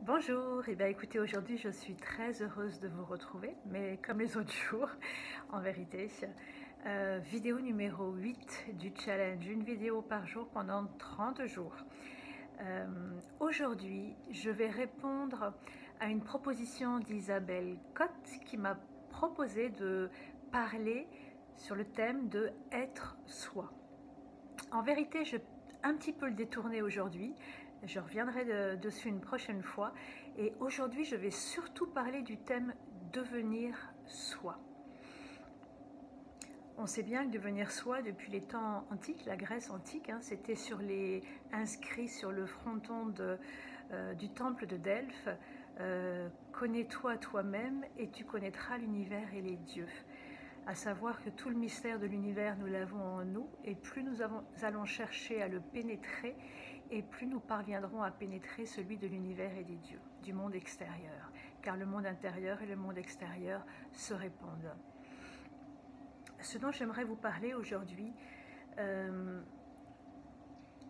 Bonjour, et bien écoutez, aujourd'hui je suis très heureuse de vous retrouver, mais comme les autres jours, en vérité. Vidéo numéro 8 du challenge, une vidéo par jour pendant 30 jours. Aujourd'hui, je vais répondre à une proposition d'Isabelle Cotte qui m'a proposé de parler sur le thème de être soi. En vérité, je vais un petit peu le détourner aujourd'hui. Je reviendrai dessus une prochaine fois. Et aujourd'hui, je vais surtout parler du thème devenir soi. On sait bien que devenir soi, depuis les temps antiques, la Grèce antique, c'était inscrit sur le fronton du temple de Delphes. Connais-toi toi-même et tu connaîtras l'univers et les dieux. À savoir que tout le mystère de l'univers, nous l'avons en nous, et plus nous allons chercher à le pénétrer, et plus nous parviendrons à pénétrer celui de l'univers et des dieux, du monde extérieur, car le monde intérieur et le monde extérieur se répondent. Ce dont j'aimerais vous parler aujourd'hui,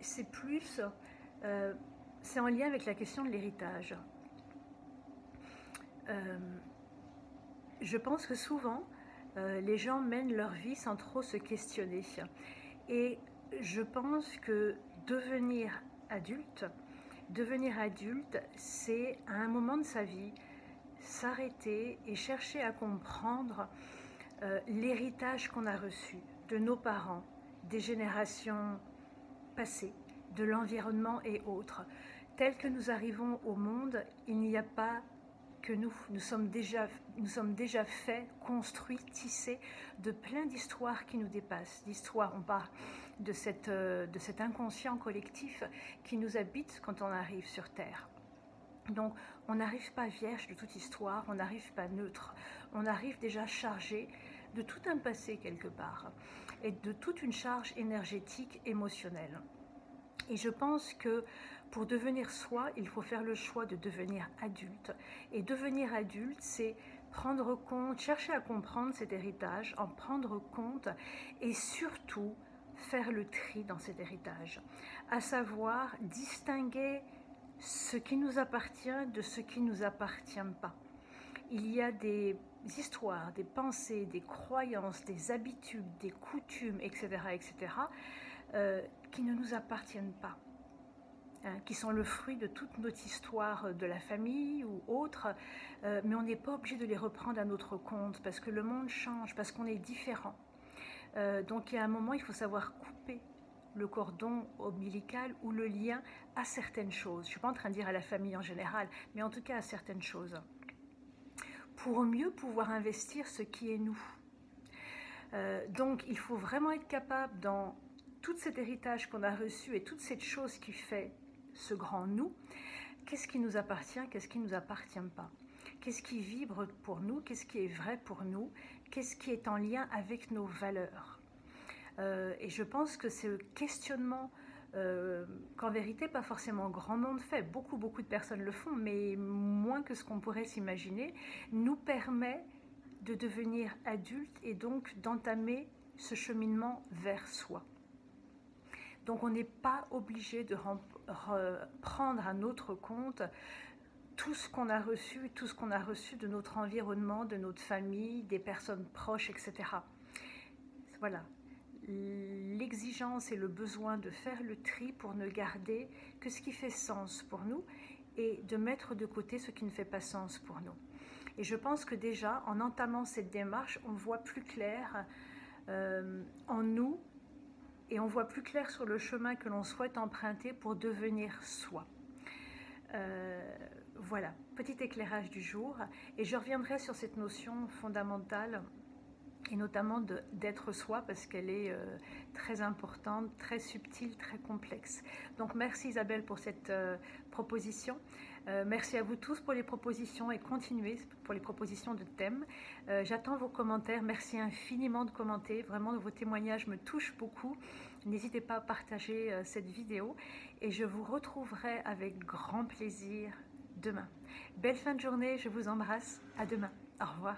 c'est en lien avec la question de l'héritage. Je pense que souvent, les gens mènent leur vie sans trop se questionner. Et je pense que devenir adulte, c'est à un moment de sa vie s'arrêter et chercher à comprendre l'héritage qu'on a reçu de nos parents, des générations passées, de l'environnement et autres. Tel que nous arrivons au monde, il n'y a pas que nous sommes déjà faits, construits, tissés de plein d'histoires qui nous dépassent. D'histoires, on parle de cet inconscient collectif qui nous habite quand on arrive sur Terre. Donc on n'arrive pas vierge de toute histoire, on n'arrive pas neutre, on arrive déjà chargé de tout un passé quelque part et de toute une charge énergétique, émotionnelle. Et je pense que pour devenir soi, il faut faire le choix de devenir adulte. Et devenir adulte, c'est prendre compte, chercher à comprendre cet héritage, en prendre compte et surtout faire le tri dans cet héritage. À savoir distinguer ce qui nous appartient de ce qui ne nous appartient pas. Il y a des histoires, des pensées, des croyances, des habitudes, des coutumes, etc., qui ne nous appartiennent pas, qui sont le fruit de toute notre histoire de la famille ou autre, mais on n'est pas obligé de les reprendre à notre compte parce que le monde change, parce qu'on est différent. Donc il y a un moment, il faut savoir couper le cordon ombilical ou le lien à certaines choses. Je ne suis pas en train de dire à la famille en général, mais en tout cas à certaines choses, pour mieux pouvoir investir ce qui est nous. Donc il faut vraiment être capable dans tout cet héritage qu'on a reçu et toute cette chose qui fait ce grand nous, qu'est-ce qui nous appartient, qu'est-ce qui ne nous appartient pas, qu'est-ce qui vibre pour nous, qu'est-ce qui est vrai pour nous, qu'est-ce qui est en lien avec nos valeurs. Et je pense que ce questionnement, qu'en vérité pas forcément grand monde fait, beaucoup de personnes le font, mais moins que ce qu'on pourrait s'imaginer, nous permet de devenir adulte et donc d'entamer ce cheminement vers soi. Donc on n'est pas obligé de prendre à notre compte tout ce qu'on a reçu de notre environnement, de notre famille, des personnes proches, etc. Voilà. L'exigence et le besoin de faire le tri pour ne garder que ce qui fait sens pour nous et de mettre de côté ce qui ne fait pas sens pour nous. Et je pense que déjà, en entamant cette démarche, on voit plus clair en nous et on voit plus clair sur le chemin que l'on souhaite emprunter pour devenir soi. Voilà, petit éclairage du jour. Et je reviendrai sur cette notion fondamentale et notamment d'être soi parce qu'elle est très importante, très subtile, très complexe. Donc merci Isabelle pour cette proposition. Merci à vous tous pour les propositions et continuez pour les propositions de thèmes. J'attends vos commentaires, merci infiniment de commenter, vraiment vos témoignages me touchent beaucoup. N'hésitez pas à partager cette vidéo et je vous retrouverai avec grand plaisir demain. Belle fin de journée, je vous embrasse, à demain, au revoir.